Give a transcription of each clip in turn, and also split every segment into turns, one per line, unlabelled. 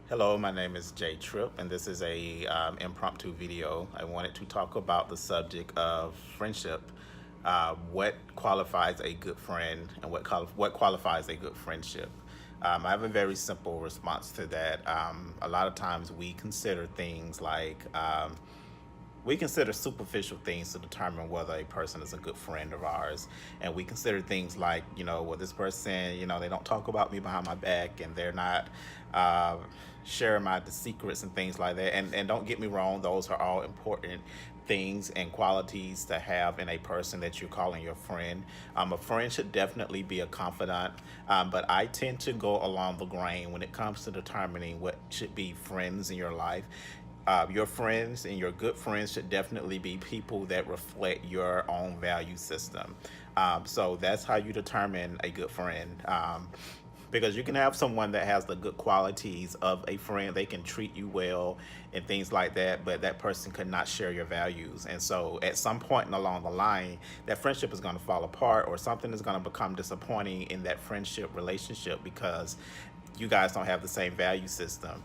Hello, my name is Jay Tripp, and this is a impromptu video. I wanted to talk about the subject of friendship. What qualifies a good friend, and what qualifies a good friendship? I have a very simple response to that. A lot of times we consider superficial things to determine whether a person is a good friend of ours. And we consider things like, well, this person, they don't talk about me behind my back, and they're not uh, sharing the secrets and things like that. And don't get me wrong, those are all important things and qualities to have in a person that you're calling your friend. A friend should definitely be a confidant, but I tend to go along the grain when it comes to determining what should be friends in your life. Your friends and your good friends should definitely be people that reflect your own value system. So that's how you determine a good friend. Because you can have someone that has the good qualities of a friend, they can treat you well and things like that, but that person could not share your values. And so at some point along the line, that friendship is going to fall apart, or something is going to become disappointing in that friendship relationship because you guys don't have the same value system.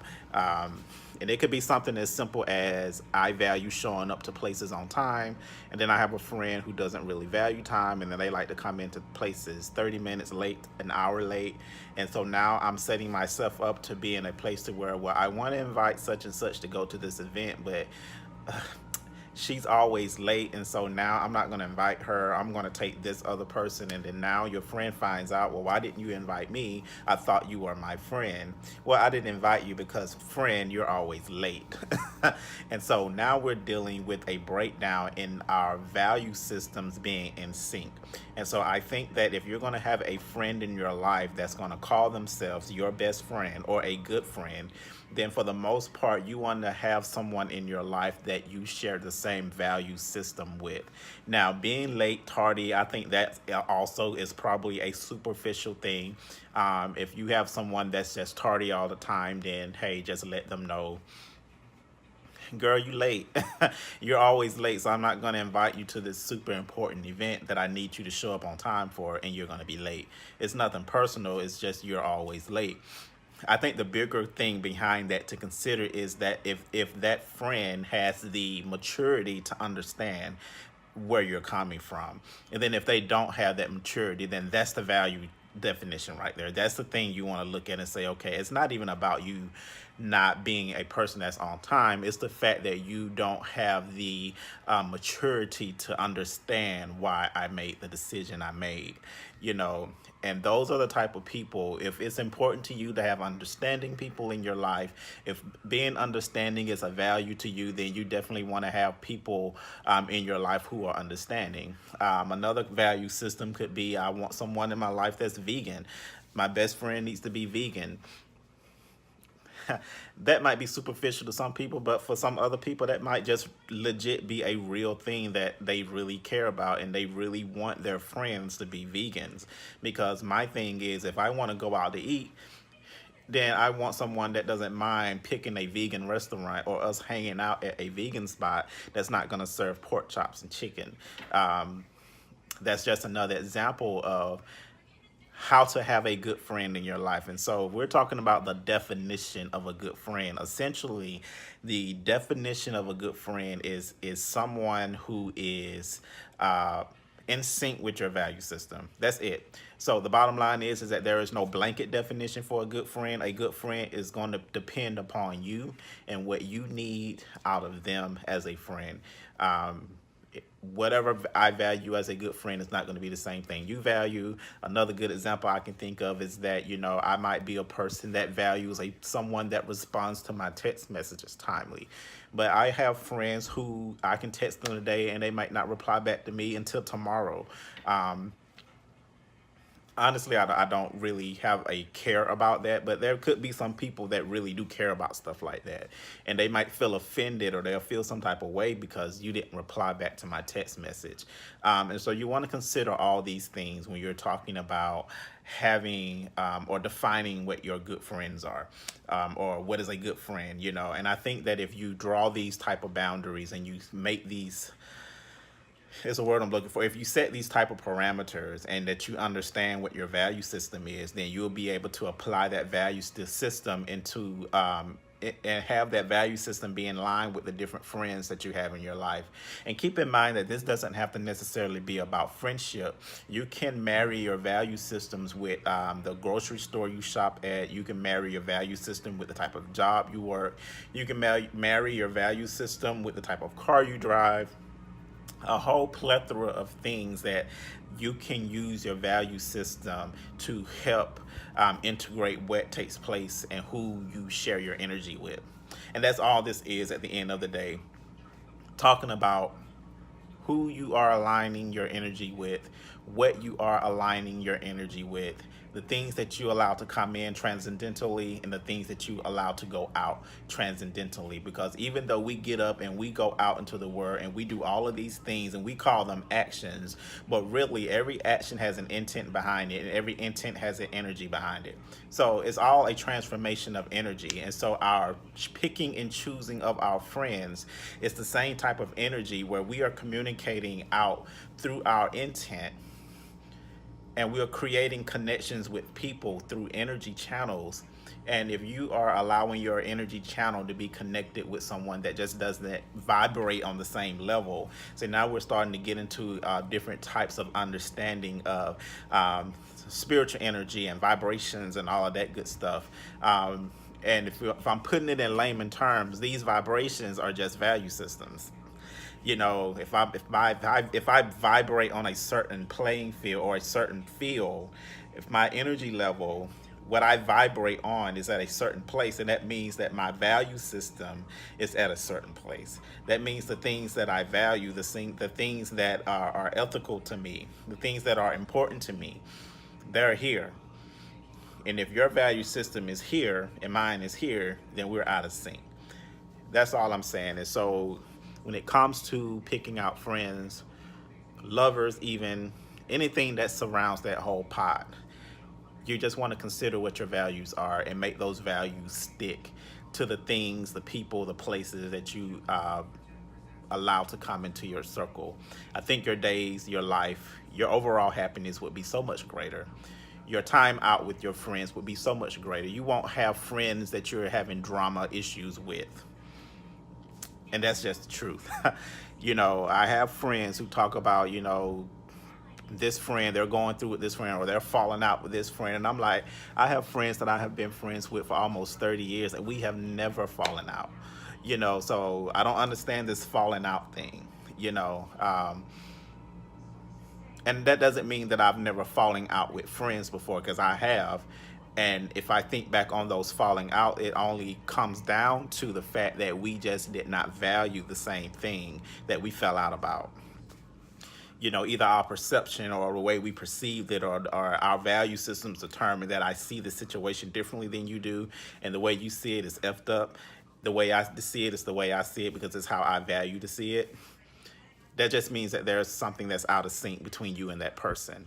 And it could be something as simple as I value showing up to places on time, and then I have a friend who doesn't really value time, and then they like to come into places 30 minutes late, an hour late. And so now I'm setting myself up to be in a place to where, well, I want to invite such and such to go to this event, but she's always late, and so now I'm not going to invite her. I'm going to take this other person. And then now your friend finds out, well, why didn't you invite me? I thought you were my friend. Well, I didn't invite you because, friend, you're always late. And so now we're dealing with a breakdown in our value systems being in sync. And so I think that if you're going to have a friend in your life that's going to call themselves your best friend or a good friend, then for the most part, you want to have someone in your life that you share the same value system with. Now, being late, tardy, I think that also is probably a superficial thing. If you have someone that's just tardy all the time, then hey, just let them know, girl, you late. You're always late, so I'm not going to invite you to this super important event that I need you to show up on time for, and you're going to be late. It's nothing personal, it's just you're always late. I think the bigger thing behind that to consider is that if that friend has the maturity to understand where you're coming from, and then if they don't have that maturity, then that's the value definition right there. That's the thing you want to look at and say, okay, it's not even about you not being a person that's on time. It's the fact that you don't have the maturity to understand why I made the decision I made, you know. And those are the type of people, if it's important to you to have understanding people in your life, if being understanding is a value to you, then you definitely want to have people in your life who are understanding. Another value system could be, I want someone in my life that's vegan. My best friend needs to be vegan. That might be superficial to some people, but for some other people, that might just legit be a real thing that they really care about, and they really want their friends to be vegans. Because my thing is, if I want to go out to eat, then I want someone that doesn't mind picking a vegan restaurant or us hanging out at a vegan spot that's not going to serve pork chops and chicken. That's just another example of how to have a good friend in your life. And so we're talking about the definition of a good friend. Essentially, the definition of a good friend is someone who is in sync with your value system. That's it. So the bottom line is that there is no blanket definition for a good friend. A good friend is going to depend upon you and what you need out of them as a friend. Whatever I value as a good friend is not going to be the same thing you value. Another good example I can think of is that, I might be a person that values someone that responds to my text messages timely. But I have friends who I can text them today and they might not reply back to me until tomorrow. Honestly, I don't really have a care about that, but there could be some people that really do care about stuff like that. And they might feel offended, or they'll feel some type of way because you didn't reply back to my text message. And so you want to consider all these things when you're talking about having or defining what your good friends are, or what is a good friend. And I think that if you draw these type of boundaries and you make these It's a word I'm looking for. If you set these type of parameters and that you understand what your value system is, then you'll be able to apply that value system into and have that value system be in line with the different friends that you have in your life. And keep in mind that this doesn't have to necessarily be about friendship. You can marry your value systems with the grocery store you shop at. You can marry your value system with the type of job you work. You can marry your value system with the type of car you drive. A whole plethora of things that you can use your value system to help integrate what takes place and who you share your energy with. And that's all this is at the end of the day. Talking about who you are aligning your energy with, what you are aligning your energy with, the things that you allow to come in transcendentally, and the things that you allow to go out transcendentally. Because even though we get up and we go out into the world and we do all of these things and we call them actions, but really every action has an intent behind it, and every intent has an energy behind it. So it's all a transformation of energy. And so our picking and choosing of our friends is the same type of energy where we are communicating out through our intent, and we're creating connections with people through energy channels. And if you are allowing your energy channel to be connected with someone that just doesn't vibrate on the same level, so now we're starting to get into different types of understanding of spiritual energy and vibrations and all of that good stuff. And if I'm putting it in layman terms, these vibrations are just value systems. You know, if I vibrate on a certain playing field or a certain field, if my energy level, what I vibrate on, is at a certain place, and that means that my value system is at a certain place. That means the things that I value, the things that are ethical to me, the things that are important to me, they're here. And if your value system is here and mine is here, then we're out of sync. That's all I'm saying. And so when it comes to picking out friends, lovers, even anything that surrounds that whole pot, you just want to consider what your values are and make those values stick to the things, the people, the places that you allow to come into your circle. I think your days, your life, your overall happiness would be so much greater. Your time out with your friends would be so much greater. You won't have friends that you're having drama issues with. And that's just the truth. You know, I have friends who talk about, you know, this friend, they're going through with this friend, or they're falling out with this friend. And I'm like, I have friends that I have been friends with for almost 30 years and we have never fallen out. You know, so I don't understand this falling out thing, you know. And that doesn't mean that I've never falling out with friends before, because I have. And if I think back on those falling out, it only comes down to the fact that we just did not value the same thing that we fell out about. You know, either our perception or the way we perceived it, or our value systems determine that I see the situation differently than you do, and the way you see it is effed up. The way I see it is the way I see it, because it's how I value to see it. That just means that there's something that's out of sync between you and that person.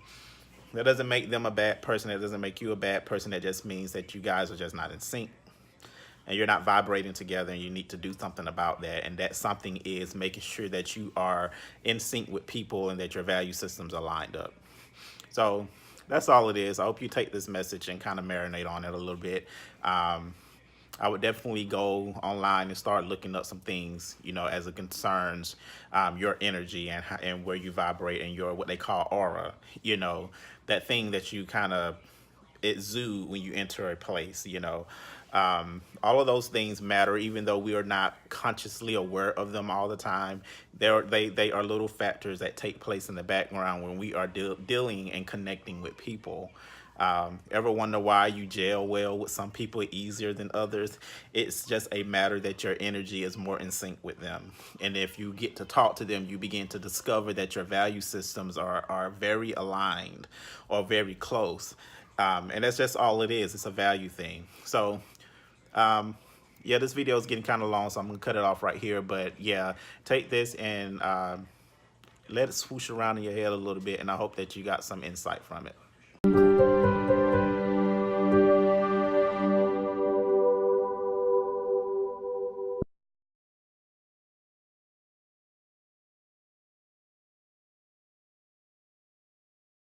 That doesn't make them a bad person. That doesn't make you a bad person. That just means that you guys are just not in sync and you're not vibrating together, and you need to do something about that. And that something is making sure that you are in sync with people and that your value systems are lined up. So that's all it is. I hope you take this message and kind of marinate on it a little bit. I would definitely go online and start looking up some things, you know, as it concerns your energy and where you vibrate, and your what they call aura, you know, that thing that you kind of exude when you enter a place, you know. All of those things matter, even though we are not consciously aware of them all the time. They are little factors that take place in the background when we are dealing and connecting with people. Ever wonder why you gel well with some people easier than others? It's just a matter that your energy is more in sync with them. And if you get to talk to them, you begin to discover that your value systems are very aligned or very close. And that's just all it is. It's a value thing. So, yeah, this video is getting kind of long, so I'm going to cut it off right here. But yeah, take this and let it swoosh around in your head a little bit, and I hope that you got some insight from it.